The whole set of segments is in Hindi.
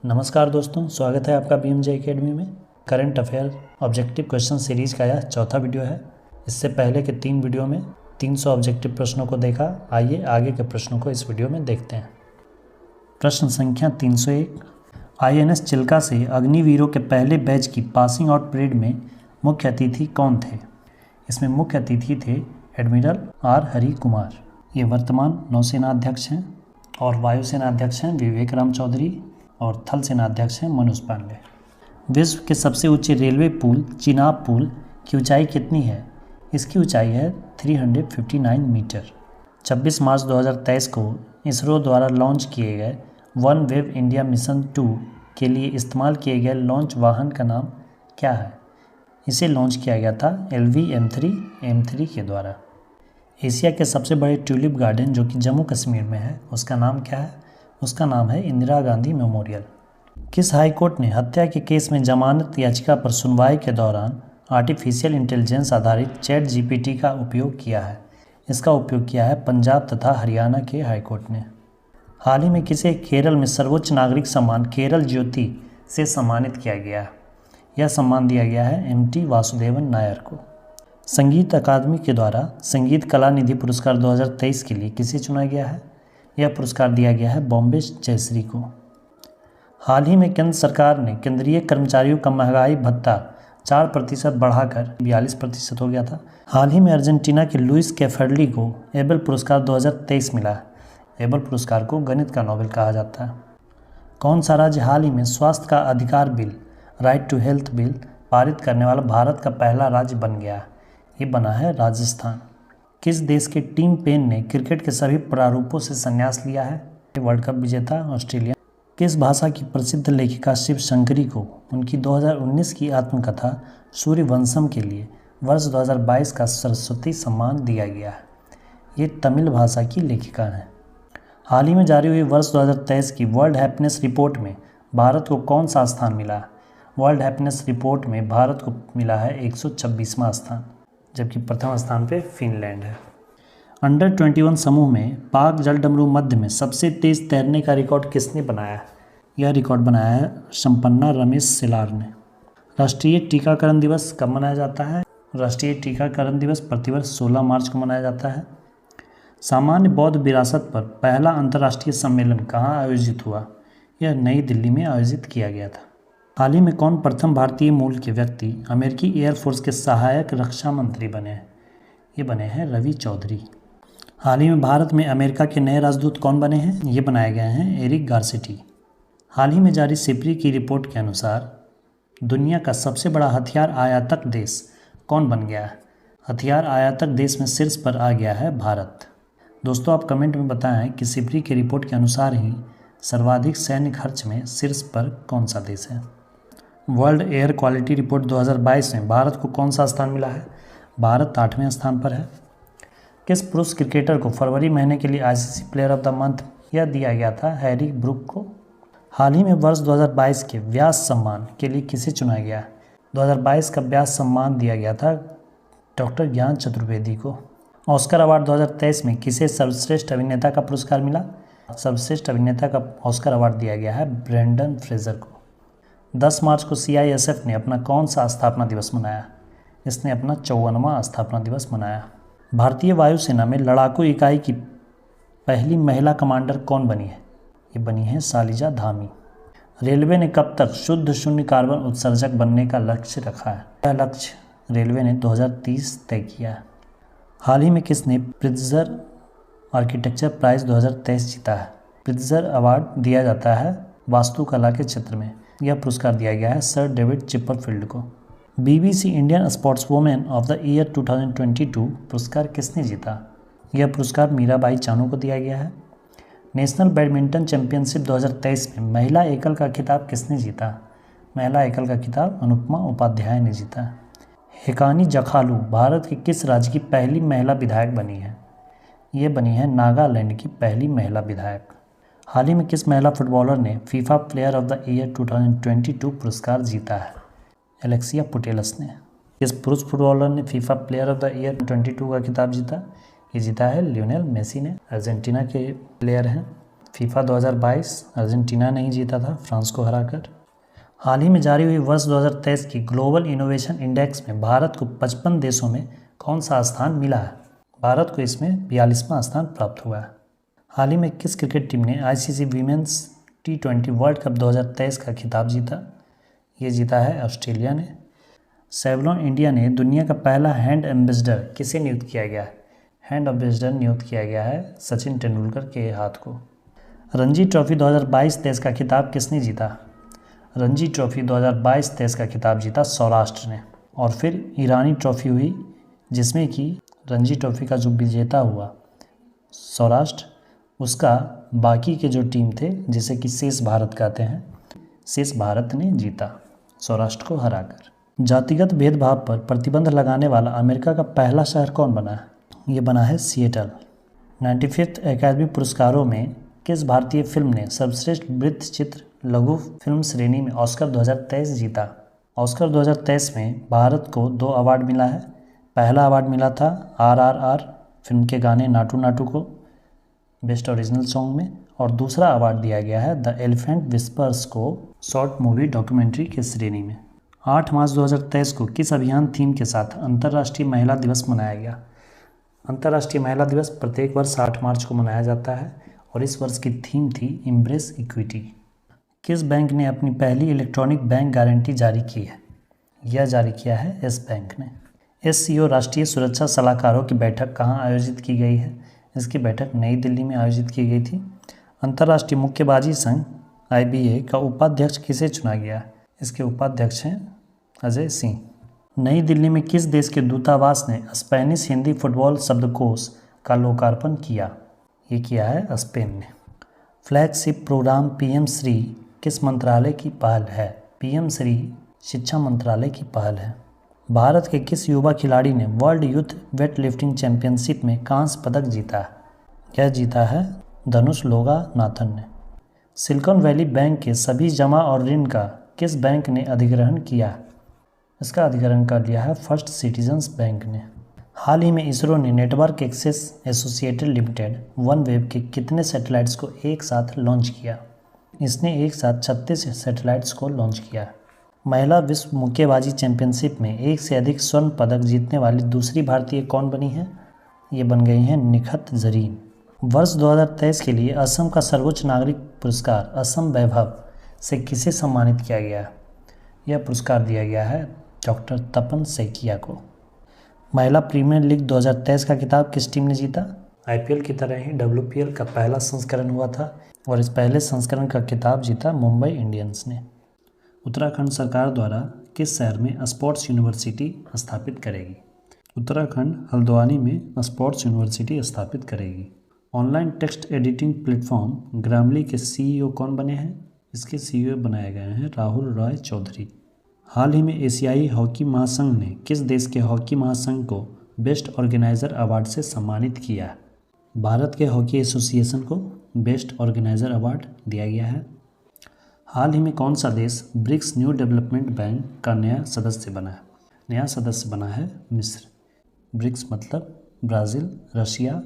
नमस्कार दोस्तों, स्वागत है आपका BMJ एकेडमी में। Current affair objective question series का यह चौथा वीडियो है। इससे पहले के 3 वीडियो में 300 ऑब्जेक्टिव प्रश्नों को देखा। आइए आगे के प्रश्नों को इस वीडियो में देखते हैं। प्रश्न संख्या 301। INS चिल्का से अग्निवीरों के पहले बैच की पासिंग आउट परेड में मुख्य अतिथि कौन थे? इसमें मुख्य अतिथि थे एडमिरल R हरि कुमार। ये वर्तमान नौसेना अध्यक्ष हैं और वायुसेना अध्यक्ष हैं विवेक राम चौधरी और थल सेना अध्यक्ष हैं मनोज पांडे। विश्व के सबसे ऊंचे रेलवे पुल चिनाब पुल की ऊंचाई कितनी है? इसकी ऊंचाई है 359 मीटर। 26 मार्च 2023 को इसरो द्वारा लॉन्च किए गए वन वेव इंडिया मिशन 2 के लिए इस्तेमाल किए गए लॉन्च वाहन का नाम क्या है? इसे लॉन्च किया गया था LV-M3 के द्वारा। एशिया के सबसे बड़े ट्यूलिप गार्डन जो कि जम्मू कश्मीर में है, उसका नाम क्या है? उसका नाम है इंदिरा गांधी मेमोरियल। किस हाई कोर्ट ने हत्या के केस में जमानत याचिका पर सुनवाई के दौरान आर्टिफिशियल इंटेलिजेंस आधारित ChatGPT का उपयोग किया है? इसका उपयोग किया है पंजाब तथा हरियाणा के हाई कोर्ट ने। हाल ही में किसे केरल में सर्वोच्च नागरिक सम्मान केरल ज्योति से सम्मानित किया गया? यह सम्मान दिया गया है MT वासुदेवन नायर को। संगीत अकादमी के द्वारा संगीत कला निधि पुरस्कार 2023 के लिए किसे चुना गया है? यह पुरस्कार दिया गया है बॉम्बे जयश्री को। हाल ही में केंद्र सरकार ने केंद्रीय कर्मचारियों का महंगाई भत्ता 4% बढ़ाकर 42% हो गया था। हाल ही में अर्जेंटीना के लुइस कैफर्ली को एबल पुरस्कार 2023 मिला है। एबल पुरस्कार को गणित का नोबेल कहा जाता है। कौन सा राज्य हाल ही में स्वास्थ्य का अधिकार bill right to health bill पारित करने वाला भारत का पहला राज्य बन गया? ये बना है राजस्थान। किस देश के टीम पेन ने क्रिकेट के सभी प्रारूपों से संन्यास लिया है? वर्ल्ड कप विजेता ऑस्ट्रेलिया। किस भाषा की प्रसिद्ध लेखिका शिव शंकरी को उनकी 2019 की आत्मकथा सूर्यवंशम के लिए वर्ष 2022 का सरस्वती सम्मान दिया गया है? ये तमिल भाषा की लेखिका हैं। हाल ही में जारी हुई वर्ष 2023 की वर्ल्ड हैप्पीनेस रिपोर्ट में भारत को कौन सा स्थान मिला? वर्ल्ड हैप्पीनेस रिपोर्ट में भारत को मिला है 126वां स्थान, जबकि प्रथम स्थान पे फिनलैंड है। अंडर 21 समूह में पाक जलडमरू मध्य में सबसे तेज तैरने का रिकॉर्ड किसने बनाया? यह रिकॉर्ड बनाया है संपन्ना रमेश सेलार ने। राष्ट्रीय टीकाकरण दिवस कब मनाया जाता है? राष्ट्रीय टीकाकरण दिवस प्रतिवर्ष 16 मार्च को मनाया जाता है। सामान्य बौद्ध विरासत पर पहला अंतर्राष्ट्रीय सम्मेलन कहाँ आयोजित हुआ? यह नई दिल्ली में आयोजित किया गया था। हाल ही में कौन प्रथम भारतीय मूल के व्यक्ति अमेरिकी एयरफोर्स के सहायक रक्षा मंत्री बने हैं? ये बने हैं रवि चौधरी। हाल ही में भारत में अमेरिका के नए राजदूत कौन बने हैं? ये बनाए गए हैं एरिक गारसेटी। हाल ही में जारी सिपरी की रिपोर्ट के अनुसार दुनिया का सबसे बड़ा हथियार आयातक देश कौन बन गया है? हथियार आयातक देश में शीर्ष पर आ गया है भारत। दोस्तों, आप कमेंट में बताएं कि सिपरी की रिपोर्ट के अनुसार ही सर्वाधिक सैन्य खर्च में शीर्ष पर कौन सा देश है? वर्ल्ड एयर क्वालिटी रिपोर्ट 2022 में भारत को कौन सा स्थान मिला है? भारत 8वें स्थान पर है। किस पुरुष क्रिकेटर को फरवरी महीने के लिए ICC player of the month यह दिया गया था? हैरी ब्रूक को। हाल ही में वर्ष 2022 के व्यास सम्मान के लिए किसे चुना गया? 2022 का व्यास सम्मान दिया गया था डॉक्टर ज्ञान चतुर्वेदी को। ऑस्कर अवार्ड 2023 में किसे सर्वश्रेष्ठ अभिनेता का पुरस्कार मिला? सर्वश्रेष्ठ अभिनेता का ऑस्कर अवार्ड दिया गया है ब्रेंडन फ्रेजर को। 10 मार्च को CISF ने अपना कौन सा स्थापना दिवस मनाया? इसने अपना 54वां स्थापना दिवस मनाया। भारतीय वायुसेना में लड़ाकू इकाई की पहली महिला कमांडर कौन बनी है? ये बनी है शालिजा धामी। रेलवे ने कब तक शुद्ध शून्य कार्बन उत्सर्जक बनने का लक्ष्य रखा है? यह लक्ष्य रेलवे ने 2030 तय किया है। हाल ही में किसने प्रित्जर आर्किटेक्चर प्राइज़ 2023 जीता है? प्रित्जर अवार्ड दिया जाता है वास्तुकला के क्षेत्र में। यह पुरस्कार दिया गया है सर डेविड चिपरफील्ड को। BBC Indian sports women of the year 2022 पुरस्कार किसने जीता? यह पुरस्कार मीराबाई चानू को दिया गया है। नेशनल बैडमिंटन चैंपियनशिप 2023 में महिला एकल का खिताब किसने जीता? महिला एकल का खिताब अनुपमा उपाध्याय ने जीता। हिकानी जखालू भारत के किस राज्य की पहली महिला विधायक बनी है? ये बनी है नागालैंड की पहली महिला विधायक। हाल ही में किस महिला फुटबॉलर ने FIFA player of the year 2022 पुरस्कार जीता है? एलेक्सिया पुटेलस ने। किस पुरुष फुटबॉलर ने FIFA player of the year 2022 का खिताब जीता? ये जीता है लियोनेल मेसी ने। अर्जेंटीना के प्लेयर हैं। फीफा 2022 अर्जेंटीना ने ही जीता था फ्रांस को हराकर। हाल ही में जारी हुई वर्ष 2023 की ग्लोबल इनोवेशन इंडेक्स में भारत को 55 देशों में कौन सा स्थान मिला है? भारत को इसमें 42वां स्थान प्राप्त हुआ है। हाल ही में किस क्रिकेट टीम ने ICC women's T20 world cup 2023 का खिताब जीता? ये जीता है ऑस्ट्रेलिया ने। सेवलॉन इंडिया ने दुनिया का पहला हैंड एम्बेसडर किसे नियुक्त किया गया है? हैंड एम्बेसडर नियुक्त किया गया है सचिन तेंदुलकर के हाथ को। रणजी ट्रॉफी 2022-23 का खिताब किसने जीता? रणजी ट्रॉफी 2022-23 का खिताब जीता सौराष्ट्र ने। और फिर ईरानी ट्रॉफी हुई जिसमें कि रणजी ट्रॉफी का जो विजेता हुआ सौराष्ट्र, उसका बाकी के जो टीम थे जिसे कि शेष भारत कहते हैं, शेष भारत ने जीता सौराष्ट्र को हराकर। जातिगत भेदभाव पर प्रतिबंध लगाने वाला अमेरिका का पहला शहर कौन बना है? ये बना है सिएटल। 95th एकेडमी पुरस्कारों में किस भारतीय फिल्म ने सर्वश्रेष्ठ वृत्त चित्र लघु फिल्म श्रेणी में ऑस्कर 2023 जीता? ऑस्कर 2023 में भारत को 2 अवार्ड मिला है। पहला अवार्ड मिला था RRR फिल्म के गाने नाटू नाटू को बेस्ट ओरिजिनल सॉन्ग में, और दूसरा अवार्ड दिया गया है द एलिफेंट विस्पर्स को शॉर्ट मूवी डॉक्यूमेंट्री के श्रेणी में। 8 मार्च 2023 को किस अभियान थीम के साथ अंतर्राष्ट्रीय महिला दिवस मनाया गया? अंतर्राष्ट्रीय महिला दिवस प्रत्येक वर्ष 8 मार्च को मनाया जाता है और इस वर्ष की थीम थी एम्ब्रेस इक्विटी। किस बैंक ने अपनी पहली इलेक्ट्रॉनिक बैंक गारंटी जारी की है? यह जारी किया है येस बैंक ने। SCO राष्ट्रीय सुरक्षा सलाहकारों की बैठक कहाँ आयोजित की गई है? इसकी बैठक नई दिल्ली में आयोजित की गई थी। अंतर्राष्ट्रीय मुक्केबाजी संघ IBA का उपाध्यक्ष किसे चुना गया? इसके उपाध्यक्ष हैं अजय सिंह। नई दिल्ली में किस देश के दूतावास ने स्पेनिश हिंदी फुटबॉल शब्दकोश का लोकार्पण किया? ये किया है स्पेन ने। फ्लैगशिप प्रोग्राम PM श्री किस मंत्रालय की पहल है? PM श्री शिक्षा मंत्रालय की पहल है। भारत के किस युवा खिलाड़ी ने world youth weight lifting championship में कांस्य पदक जीता है? यह जीता है धनुष लोगानाथन ने। सिलिकॉन वैली बैंक के सभी जमा और ऋण का किस बैंक ने अधिग्रहण किया? इसका अधिग्रहण कर लिया है फर्स्ट सिटीजन्स बैंक ने। हाल ही में इसरो ने network access associated limited OneWeb के कितने सैटेलाइट्स को एक साथ लॉन्च किया? इसने एक साथ 36 सैटेलाइट्स को लॉन्च किया। महिला विश्व मुक्केबाजी चैंपियनशिप में एक से अधिक स्वर्ण पदक जीतने वाली दूसरी भारतीय कौन बनी है? ये बन गई हैं निखत जरीन। वर्ष 2023 के लिए असम का सर्वोच्च नागरिक पुरस्कार असम वैभव से किसे सम्मानित किया गया? यह पुरस्कार दिया गया है डॉक्टर तपन सैकिया को। महिला प्रीमियर लीग 2023 का खिताब किस टीम ने जीता? IPL की तरह ही WPL का पहला संस्करण हुआ था और इस पहले संस्करण का खिताब जीता मुंबई इंडियंस ने। उत्तराखंड सरकार द्वारा किस शहर में स्पोर्ट्स यूनिवर्सिटी स्थापित करेगी? उत्तराखंड हल्द्वानी में स्पोर्ट्स यूनिवर्सिटी स्थापित करेगी। ऑनलाइन टेक्स्ट एडिटिंग प्लेटफॉर्म ग्रामली के CEO कौन बने हैं? इसके CEO बनाए गए हैं राहुल रॉय चौधरी। हाल ही में एशियाई हॉकी महासंघ ने किस देश के हॉकी महासंघ को बेस्ट ऑर्गेनाइजर अवार्ड से सम्मानित किया? भारत के हॉकी एसोसिएशन को बेस्ट ऑर्गेनाइजर अवार्ड दिया गया है। हाल ही में कौन सा देश ब्रिक्स न्यू डेवलपमेंट बैंक का नया सदस्य बना है? नया सदस्य बना है मिस्र। ब्रिक्स मतलब ब्राज़ील, रशिया,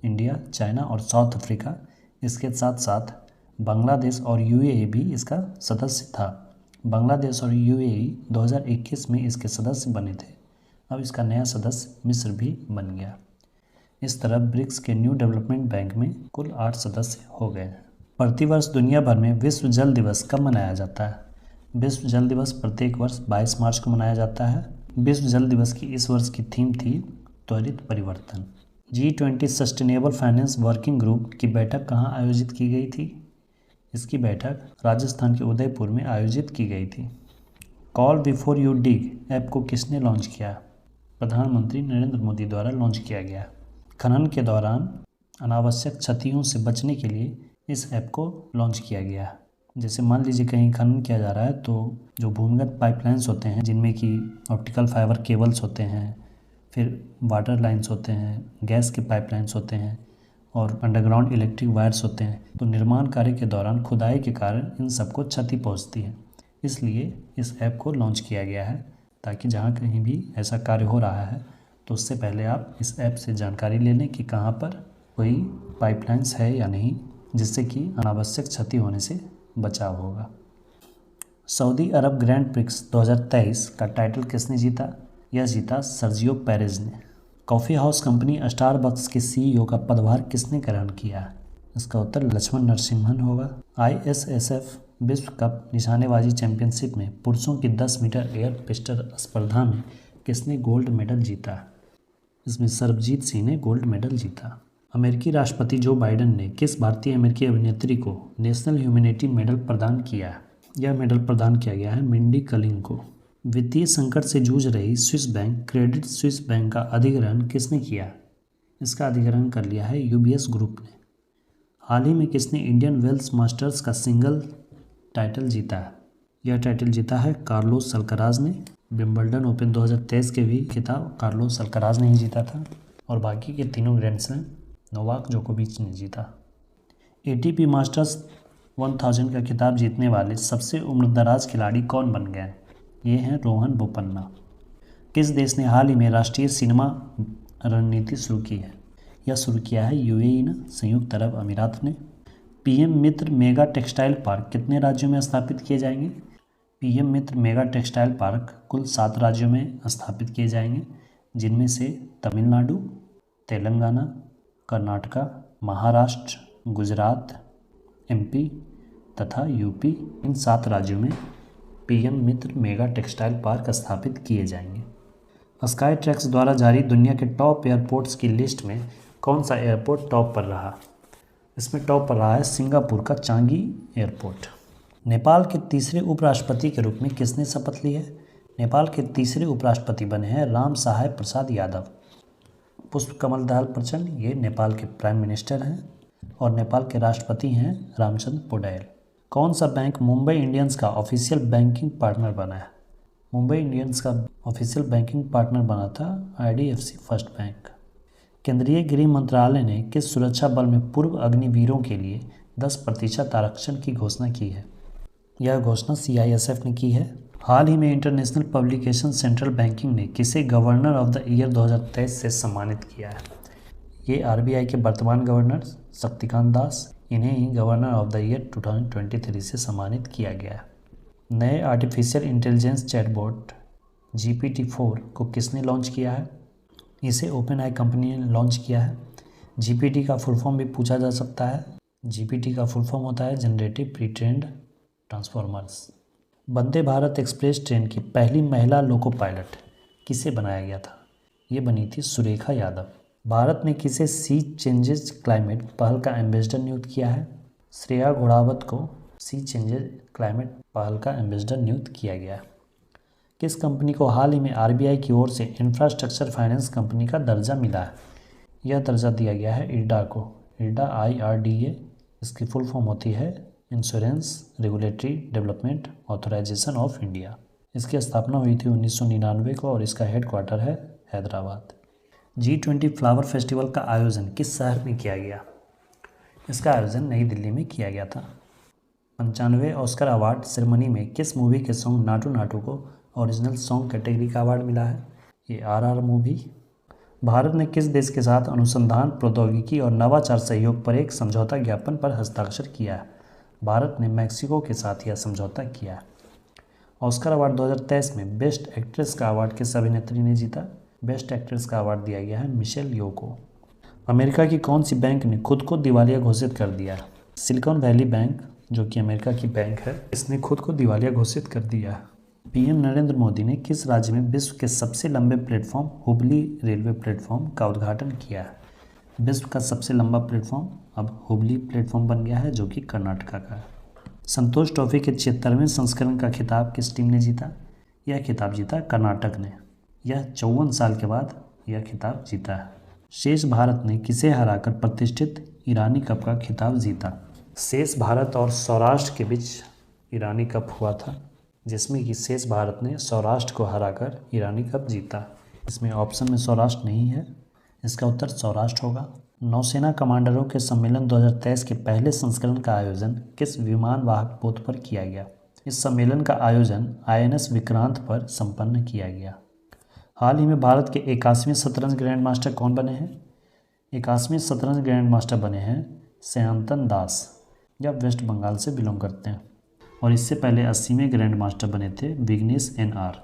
इंडिया, चाइना और साउथ अफ्रीका। इसके साथ साथ बांग्लादेश और UAE भी इसका सदस्य था। बांग्लादेश और UAE 2021 में इसके सदस्य बने थे। अब इसका नया सदस्य मिस्र भी बन गया। इस तरह ब्रिक्स के न्यू डेवलपमेंट बैंक में कुल 8 सदस्य हो गए हैं। प्रतिवर्ष दुनिया भर में विश्व जल दिवस कब मनाया जाता है? विश्व जल दिवस प्रत्येक वर्ष 22 मार्च को मनाया जाता है। विश्व जल दिवस की इस वर्ष की थीम थी त्वरित परिवर्तन। G20 sustainable finance working group की बैठक कहाँ आयोजित की गई थी? इसकी बैठक राजस्थान के उदयपुर में आयोजित की गई थी। Call before you dig app को किसने लॉन्च किया? प्रधानमंत्री नरेंद्र मोदी द्वारा लॉन्च किया गया। खनन के दौरान अनावश्यक क्षतियों से बचने के लिए इस ऐप को लॉन्च किया गया। जैसे मान लीजिए कहीं खनन किया जा रहा है तो जो भूमिगत पाइपलाइंस होते हैं जिनमें कि ऑप्टिकल फाइबर केबल्स होते हैं, फिर वाटर लाइंस होते हैं, गैस के पाइपलाइंस होते हैं और अंडरग्राउंड इलेक्ट्रिक वायर्स होते हैं, तो निर्माण कार्य के दौरान खुदाई के कारण इन सबको क्षति पहुंचती है। इसलिए इस ऐप को लॉन्च किया गया है ताकि जहां कहीं भी ऐसा कार्य हो रहा है तो उससे पहले आप इस ऐप से जानकारी ले लें कि कहाँ पर कोई पाइपलाइंस है या नहीं, जिससे कि अनावश्यक क्षति होने से बचाव होगा। सऊदी अरब ग्रैंड प्रिक्स 2023 का टाइटल किसने जीता? यह जीता सर्जियो पेरेज ने। कॉफ़ी हाउस कंपनी स्टारबक्स के सीईओ का पदभार किसने ग्रहण किया? इसका उत्तर लक्ष्मण नरसिम्हन होगा। ISSF विश्व कप निशानेबाजी चैंपियनशिप में पुरुषों की 10 मीटर एयर पिस्टल स्पर्धा में किसने गोल्ड मेडल जीता? इसमें सरबजीत सिंह ने गोल्ड मेडल जीता। अमेरिकी राष्ट्रपति जो बाइडेन ने किस भारतीय अमेरिकी अभिनेत्री को नेशनल ह्यूमैनिटी मेडल प्रदान किया? यह मेडल प्रदान किया गया है मिंडी कलिंग को। वित्तीय संकट से जूझ रही Swiss bank Credit Suisse bank का अधिग्रहण किसने किया? इसका अधिग्रहण कर लिया है UBS ग्रुप ने। हाल ही में किसने इंडियन वेल्स मास्टर्स का सिंगल टाइटल जीता है? यह टाइटल जीता है कार्लोस अल्कराज ने। विंबलडन ओपन 2023 के भी खिताब कार्लोस अल्कराज ने ही जीता था और बाकी के तीनों ग्रैंड स्लैम नोवाक जोकोविच ने जीता। ATP मास्टर्स 1000 का खिताब जीतने वाले सबसे उम्रदराज खिलाड़ी कौन बन गए? ये हैं रोहन बोपन्ना। किस देश ने हाल ही में राष्ट्रीय सिनेमा रणनीति शुरू की है? यह शुरू किया है UAE ने, संयुक्त अरब अमीरात ने। PM मित्र मेगा टेक्सटाइल पार्क कितने राज्यों में स्थापित किए जाएंगे? PM मित्र मेगा टेक्सटाइल पार्क कुल 7 राज्यों में स्थापित किए जाएंगे, जिनमें से तमिलनाडु, तेलंगाना, कर्नाटका, महाराष्ट्र, गुजरात, MP तथा UP। इन 7 राज्यों में PM मित्र मेगा टेक्सटाइल पार्क स्थापित किए जाएंगे। स्काई ट्रैक्स द्वारा जारी दुनिया के टॉप एयरपोर्ट्स की लिस्ट में कौन सा एयरपोर्ट टॉप पर रहा? इसमें टॉप पर रहा है सिंगापुर का चांगी एयरपोर्ट। नेपाल के तीसरे उपराष्ट्रपति के रूप में किसने शपथ ली है? नेपाल के तीसरे उपराष्ट्रपति बने हैं राम सहाय प्रसाद यादव। पुष्प कमल दाहाल प्रचंड ये नेपाल के प्राइम मिनिस्टर हैं और नेपाल के राष्ट्रपति हैं रामचंद्र पौडेल। कौन सा बैंक मुंबई इंडियंस का ऑफिशियल बैंकिंग पार्टनर बना है? मुंबई इंडियंस का ऑफिशियल बैंकिंग पार्टनर बना था IDFC फर्स्ट बैंक। केंद्रीय गृह मंत्रालय ने किस सुरक्षा बल में पूर्व अग्निवीरों के लिए 10% आरक्षण की घोषणा की है? यह घोषणा CISF ने की है। हाल ही में इंटरनेशनल पब्लिकेशन सेंट्रल बैंकिंग ने किसे गवर्नर ऑफ द ईयर 2023 से सम्मानित किया है? ये RBI के वर्तमान गवर्नर शक्तिकांत दास, इन्हें ही गवर्नर ऑफ द ईयर 2023 से सम्मानित किया गया है। नए आर्टिफिशियल इंटेलिजेंस चैटबॉट GPT-4 को किसने लॉन्च किया है? इसे OpenAI कंपनी ने लॉन्च किया है। GPT का फुल फॉर्म भी पूछा जा सकता है। GPT का फुल फॉर्म होता है generative pre trained transformers. Vande Bharat express train की पहली महिला लोको पायलट किसे बनाया गया था? ये बनी थी सुरेखा यादव। भारत ने किसे सी चेंजेस क्लाइमेट पहल का एम्बेसडर नियुक्त किया है? श्रेया घोड़ावत को सी चेंजेस क्लाइमेट पहल का एम्बेसडर नियुक्त किया गया। किस कंपनी को हाल ही में RBI की ओर से इंफ्रास्ट्रक्चर फाइनेंस कंपनी का दर्जा मिला है? यह दर्जा दिया गया है IRDA को। IRDA IRDA इसकी फुल फॉर्म होती है insurance regulatory development authorisation of India. इसकी स्थापना हुई थी 1999 को और इसका हेडक्वार्टर है हैदराबाद। G20 फ्लावर फेस्टिवल का आयोजन किस शहर में किया गया? इसका आयोजन नई दिल्ली में किया गया था। 95वें ऑस्कर अवार्ड सेरेमनी में किस मूवी के सॉन्ग नाटू नाटू को ओरिजिनल सॉन्ग कैटेगरी का अवार्ड मिला है? ये RR मूवी। भारत ने किस देश के साथ अनुसंधान प्रौद्योगिकी और नवाचार सहयोग पर एक समझौता ज्ञापन पर हस्ताक्षर किया है? भारत ने मैक्सिको के साथ यह समझौता किया है। ऑस्कर अवार्ड 2023 में बेस्ट एक्ट्रेस का अवार्ड किस अभिनेत्री ने जीता? बेस्ट एक्ट्रेस का अवार्ड दिया गया है मिशेल यो को। अमेरिका की कौन सी बैंक ने खुद को दिवालिया घोषित कर दिया? सिलिकॉन वैली बैंक, जो कि अमेरिका की बैंक है, इसने खुद को दिवालिया घोषित कर दिया है। PM नरेंद्र मोदी ने किस राज्य में विश्व के सबसे लंबे प्लेटफॉर्म हुबली रेलवे प्लेटफॉर्म का उद्घाटन किया है? विश्व का सबसे लंबा प्लेटफॉर्म अब हुबली प्लेटफॉर्म बन गया है, जो कि कर्नाटका का है। संतोष ट्रॉफी के 76वें संस्करण का खिताब किस टीम ने जीता? यह खिताब जीता कर्नाटक ने। यह 54 साल के बाद यह खिताब जीता है। शेष भारत ने किसे हराकर प्रतिष्ठित ईरानी कप का खिताब जीता? शेष भारत और सौराष्ट्र के बीच ईरानी कप हुआ था, जिसमें कि शेष भारत ने सौराष्ट्र को हराकर ईरानी कप जीता। इसमें ऑप्शन में सौराष्ट्र नहीं है, इसका उत्तर सौराष्ट्र होगा। नौसेना कमांडरों के सम्मेलन 2023 के पहले संस्करण का आयोजन किस विमान वाहक पोत पर किया गया? इस सम्मेलन का आयोजन INS विक्रांत पर संपन्न किया गया। हाल ही में भारत के 81वें शतरंज ग्रैंड मास्टर कौन बने हैं? 81वें शतरंज ग्रैंड मास्टर बने हैं सयांतन दास या वेस्ट बंगाल से बिलोंग करते हैं। और इससे पहले 80वें ग्रैंड मास्टर बने थे विघ्नेश एन.आर।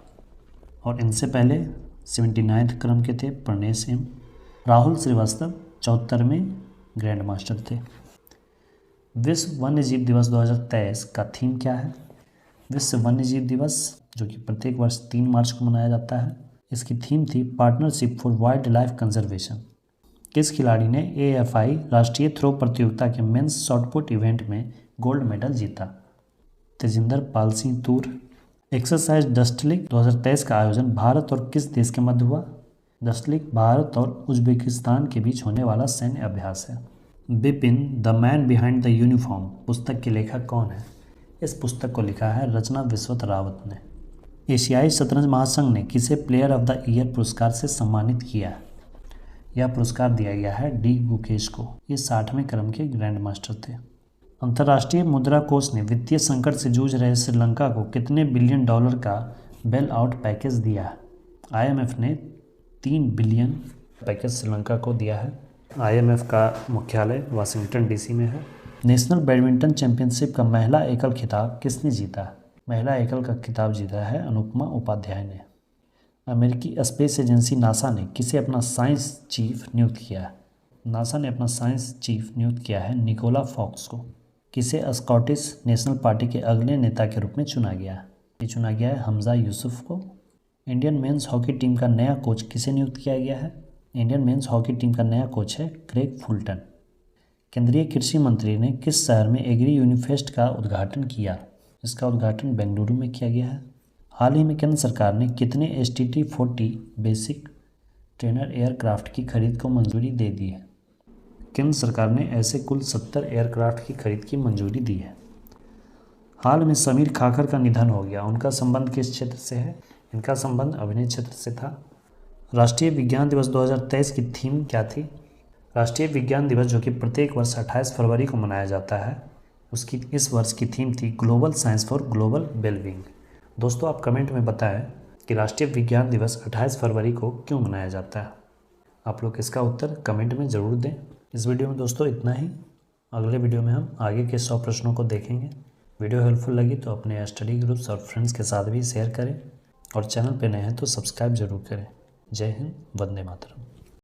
और इनसे पहले 79वें क्रम के थे प्रनेश एम। राहुल श्रीवास्तव 74वें ग्रैंड मास्टर थे। विश्व वन्यजीव दिवस 2023 का थीम क्या है? विश्व वन्यजीव दिवस जो कि प्रत्येक वर्ष 3 मार्च को मनाया जाता है, इसकी थीम थी partnership for wild life conservation. किस खिलाड़ी ने AFI राष्ट्रीय थ्रो प्रतियोगिता के मेंस शॉटपुट इवेंट में गोल्ड मेडल जीता? तेजिंदर पाल सिंह तूर। एक्सरसाइज डस्ट लीग 2023 का आयोजन भारत और किस देश के मध्य हुआ? डस्ट लीग भारत और उज्बेकिस्तान के बीच होने वाला सैन्य अभ्यास है। Bipin the man behind the uniform पुस्तक के लेखक कौन है? इस पुस्तक को लिखा है रचना विश्वत रावत ने। एशियाई शतरंज महासंघ ने किसे प्लेयर ऑफ द ईयर पुरस्कार से सम्मानित किया? यह पुरस्कार दिया गया है डी गुकेश को। ये 60वें क्रम के ग्रैंड मास्टर थे। अंतर्राष्ट्रीय मुद्रा कोष ने वित्तीय संकट से जूझ रहे श्रीलंका को कितने बिलियन डॉलर का बेल आउट पैकेज दिया? IMF ने 3 बिलियन पैकेज श्रीलंका को दिया है। IMF का मुख्यालय वाशिंगटन DC में है। नेशनल बैडमिंटन चैंपियनशिप का महिला एकल खिताब किसने जीता? महिला एकल का खिताब जीता है अनुपमा उपाध्याय ने। अमेरिकी स्पेस एजेंसी नासा ने किसे अपना साइंस चीफ नियुक्त किया? नासा ने अपना साइंस चीफ नियुक्त किया है निकोला फॉक्स को। किसे स्कॉटिश नेशनल पार्टी के अगले नेता के रूप में चुना गया? ये चुना गया है हमजा यूसुफ को। इंडियन मेंस हॉकी टीम का नया कोच किसे नियुक्त किया गया है? इंडियन मेंस हॉकी टीम का नया कोच है क्रेग फुलटन। केंद्रीय कृषि मंत्री ने किस शहर में एग्री यूनिफेस्ट का उद्घाटन किया? इसका उद्घाटन बेंगलुरु में किया गया है। हाल ही में केंद्र सरकार ने कितने STT-40 बेसिक ट्रेनर एयरक्राफ्ट की खरीद को मंजूरी दे दी है? केंद्र सरकार ने ऐसे कुल 70 एयरक्राफ्ट की खरीद की मंजूरी दी है। हाल में समीर खाकर का निधन हो गया। उनका संबंध किस क्षेत्र से है? इनका संबंध अभिनय क्षेत्र से था। राष्ट्रीय विज्ञान दिवस 2023 की थीम क्या थी? राष्ट्रीय विज्ञान दिवस जो कि प्रत्येक वर्ष 28 फरवरी को मनाया जाता है, उसकी इस वर्ष की थीम थी global science for global wellbeing. दोस्तों आप कमेंट में बताएं कि राष्ट्रीय विज्ञान दिवस 28 फरवरी को क्यों मनाया जाता है। आप लोग इसका उत्तर कमेंट में ज़रूर दें। इस वीडियो में दोस्तों इतना ही। अगले वीडियो में हम आगे के 100 प्रश्नों को देखेंगे। वीडियो हेल्पफुल लगी तो अपने स्टडी ग्रुप्स और फ्रेंड्स के साथ भी शेयर करें और चैनल पर नए हैं तो सब्सक्राइब जरूर करें। जय हिंद, वंदे मातरम।